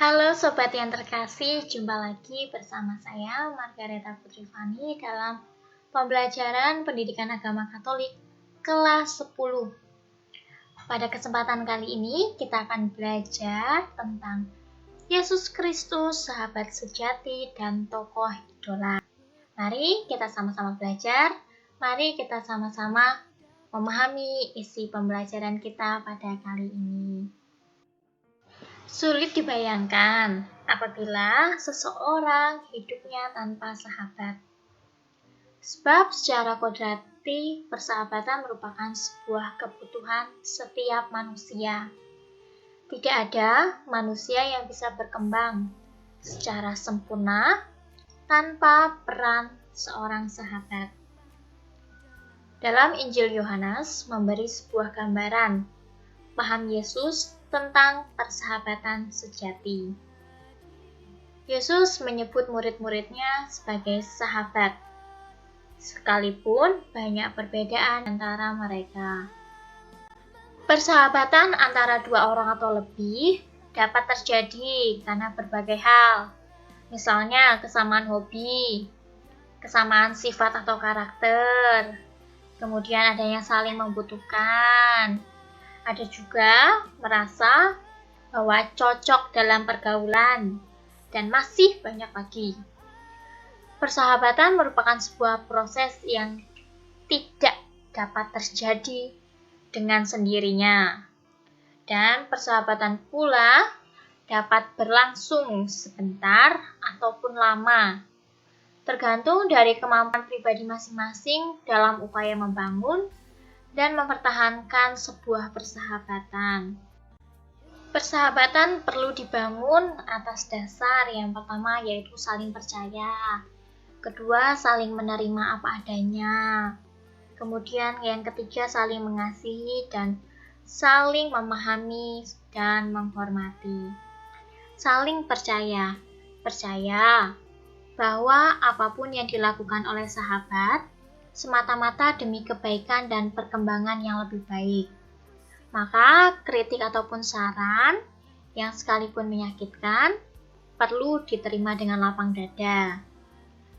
Halo Sobat yang terkasih, jumpa lagi bersama saya Margareta Putri Fani dalam pembelajaran Pendidikan Agama Katolik kelas 10. Pada kesempatan kali ini kita akan belajar tentang Yesus Kristus, sahabat sejati dan tokoh idola. Mari kita sama-sama belajar, mari kita sama-sama memahami isi pembelajaran kita pada kali ini. Sulit dibayangkan apabila seseorang hidupnya tanpa sahabat. Sebab secara kodrati persahabatan merupakan sebuah kebutuhan setiap manusia. Tidak ada manusia yang bisa berkembang secara sempurna tanpa peran seorang sahabat. Dalam Injil Yohanes memberi sebuah gambaran paham Yesus tentang persahabatan sejati. Yesus menyebut murid-muridnya sebagai sahabat, sekalipun banyak perbedaan antara mereka. Persahabatan antara dua orang atau lebih dapat terjadi karena berbagai hal, misalnya kesamaan hobi, kesamaan sifat atau karakter, kemudian ada yang saling membutuhkan. Ada juga merasa bahwa cocok dalam pergaulan, dan masih banyak lagi. Persahabatan merupakan sebuah proses yang tidak dapat terjadi dengan sendirinya. Dan persahabatan pula dapat berlangsung sebentar ataupun lama, tergantung dari kemampuan pribadi masing-masing dalam upaya membangun dan mempertahankan sebuah persahabatan. Persahabatan perlu dibangun atas dasar yang pertama yaitu saling percaya, kedua saling menerima apa adanya, kemudian yang ketiga saling mengasihi dan saling memahami dan menghormati. Saling percaya bahwa apapun yang dilakukan oleh sahabat semata-mata demi kebaikan dan perkembangan yang lebih baik. Maka kritik ataupun saran yang sekalipun menyakitkan perlu diterima dengan lapang dada.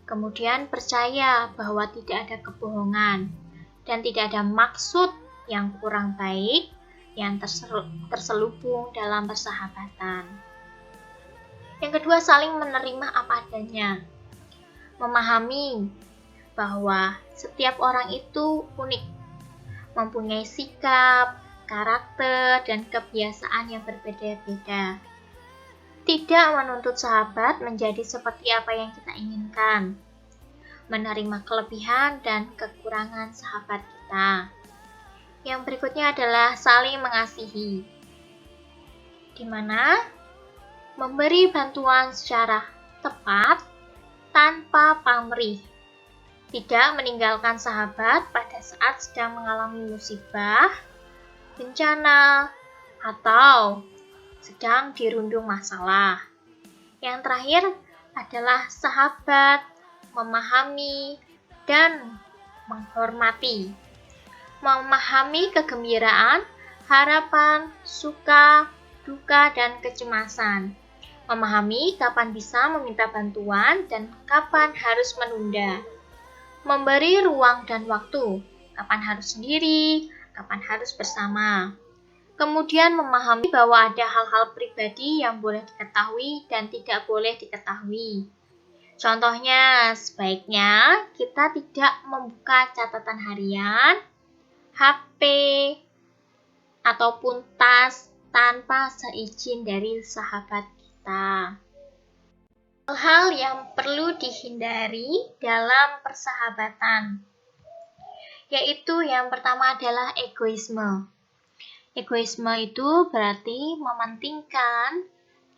Kemudian percaya bahwa tidak ada kebohongan dan tidak ada maksud yang kurang baik yang terselubung dalam persahabatan. Yang kedua, saling menerima apa adanya. Memahami bahwa setiap orang itu unik, mempunyai sikap, karakter, dan kebiasaan yang berbeda-beda. Tidak menuntut sahabat menjadi seperti apa yang kita inginkan, menerima kelebihan dan kekurangan sahabat kita. Yang berikutnya adalah saling mengasihi, di mana memberi bantuan secara tepat tanpa pamrih. Tidak meninggalkan sahabat pada saat sedang mengalami musibah, bencana, atau sedang dirundung masalah. Yang terakhir adalah sahabat memahami dan menghormati. Memahami kegembiraan, harapan, suka, duka, dan kecemasan. Memahami kapan bisa meminta bantuan dan kapan harus menunda. Memberi ruang dan waktu, kapan harus sendiri, kapan harus bersama. Kemudian memahami bahwa ada hal-hal pribadi yang boleh diketahui dan tidak boleh diketahui. Contohnya, sebaiknya kita tidak membuka catatan harian, HP, ataupun tas tanpa seizin dari sahabat kita. Hal-hal yang perlu dihindari dalam persahabatan, yaitu yang pertama adalah egoisme. Egoisme itu berarti mementingkan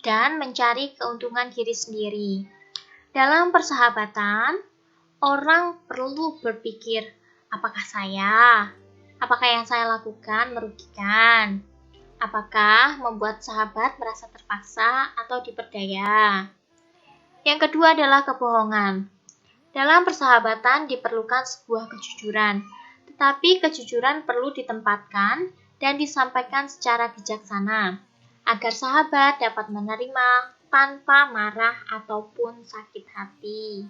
dan mencari keuntungan diri sendiri. Dalam persahabatan, orang perlu berpikir, apakah yang saya lakukan merugikan? Apakah membuat sahabat merasa terpaksa atau diperdaya? Yang kedua adalah kebohongan. Dalam persahabatan diperlukan sebuah kejujuran, tetapi kejujuran perlu ditempatkan dan disampaikan secara bijaksana. agar sahabat dapat menerima tanpa marah ataupun sakit hati.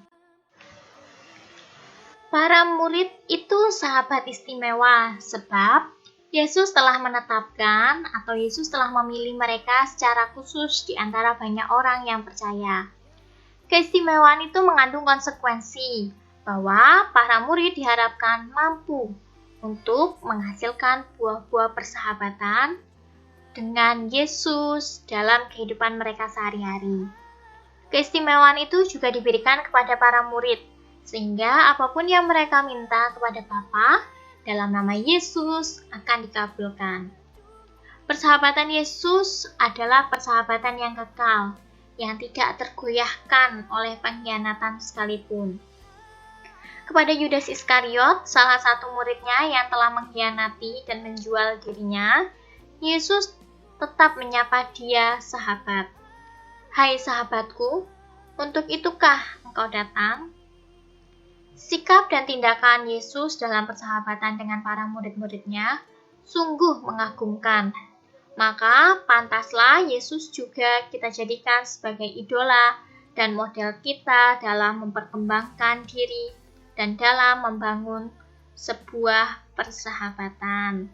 Para murid itu sahabat istimewa sebab Yesus telah menetapkan atau Yesus telah memilih mereka secara khusus di antara banyak orang yang percaya. Keistimewaan itu mengandung konsekuensi bahwa para murid diharapkan mampu untuk menghasilkan buah-buah persahabatan dengan Yesus dalam kehidupan mereka sehari-hari. Keistimewaan itu juga diberikan kepada para murid, sehingga apapun yang mereka minta kepada Bapa dalam nama Yesus akan dikabulkan. Persahabatan Yesus adalah persahabatan yang kekal, yang tidak tergoyahkan oleh pengkhianatan sekalipun. Kepada Yudas Iskariot, salah satu muridnya yang telah mengkhianati dan menjual dirinya, Yesus tetap menyapa dia sahabat. Hai sahabatku, untuk itukah engkau datang? Sikap dan tindakan Yesus dalam persahabatan dengan para murid-muridnya sungguh mengagumkan. Maka pantaslah Yesus juga kita jadikan sebagai idola dan model kita dalam memperkembangkan diri dan dalam membangun sebuah persahabatan.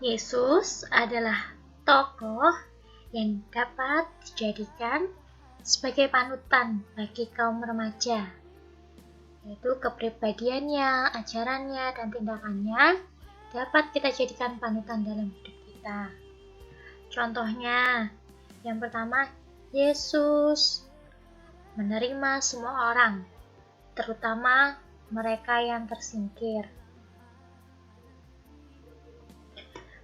Yesus adalah tokoh yang dapat dijadikan sebagai panutan bagi kaum remaja, yaitu kepribadiannya, ajarannya, dan tindakannya dapat kita jadikan panutan dalam hidup kita. Contohnya, yang pertama, Yesus menerima semua orang, terutama mereka yang tersingkir.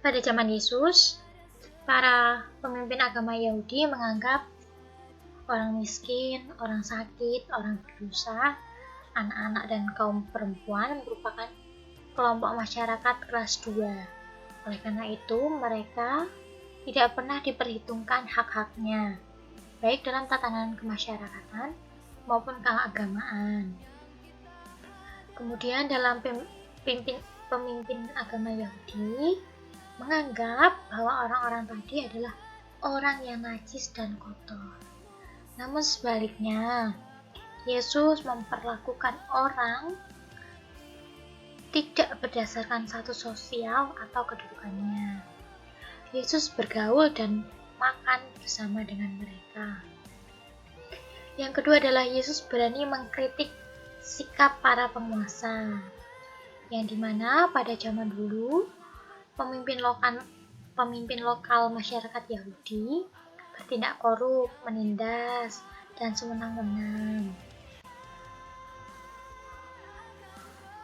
Pada zaman Yesus, para pemimpin agama Yahudi menganggap orang miskin, orang sakit, orang berdosa, anak-anak dan kaum perempuan merupakan kelompok masyarakat kelas 2. Oleh karena itu, mereka tidak pernah diperhitungkan hak-haknya, baik dalam tatanan kemasyarakatan maupun keagamaan. Kemudian dalam pemimpin agama Yahudi menganggap bahwa orang-orang tadi adalah orang yang najis dan kotor. Namun sebaliknya, Yesus memperlakukan orang tidak berdasarkan status sosial atau kedudukannya. Yesus bergaul dan makan bersama dengan mereka. Yang kedua adalah Yesus berani mengkritik sikap para penguasa, yang dimana pada zaman dulu pemimpin lokal masyarakat Yahudi bertindak korup, menindas, dan sewenang-wenang.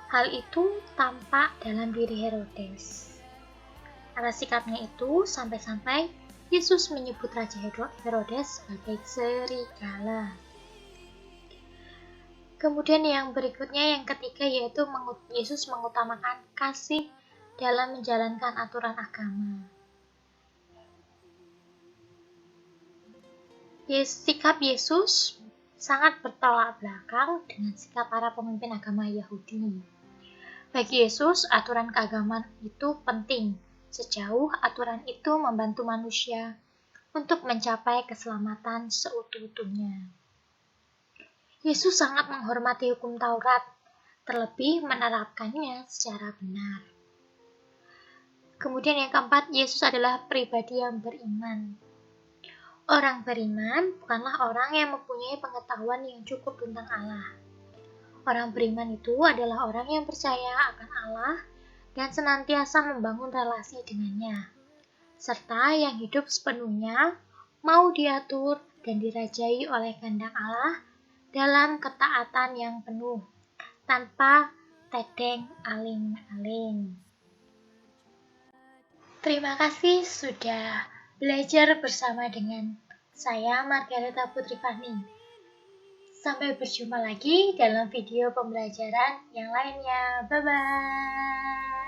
Hal itu tampak dalam diri Herodes. Atas sikapnya itu sampai-sampai Yesus menyebut Raja Herodes sebagai serigala. Kemudian yang berikutnya, yang ketiga, yaitu Yesus mengutamakan kasih dalam menjalankan aturan agama. Sikap Yesus sangat bertolak belakang dengan sikap para pemimpin agama Yahudi. Bagi Yesus, aturan keagamaan itu penting, sejauh aturan itu membantu manusia untuk mencapai keselamatan seutuh-utuhnya. Yesus sangat menghormati hukum Taurat, terlebih menerapkannya secara benar. Kemudian yang keempat, Yesus adalah pribadi yang beriman. Orang beriman bukanlah orang yang mempunyai pengetahuan yang cukup tentang Allah. Orang beriman itu adalah orang yang percaya akan Allah dan senantiasa membangun relasi dengannya, serta yang hidup sepenuhnya mau diatur dan dirajai oleh kehendak Allah dalam ketaatan yang penuh, tanpa tedeng aling-aling. Terima kasih sudah belajar bersama dengan saya, Margareta Putri Fani. Sampai berjumpa lagi dalam video pembelajaran yang lainnya. Bye-bye.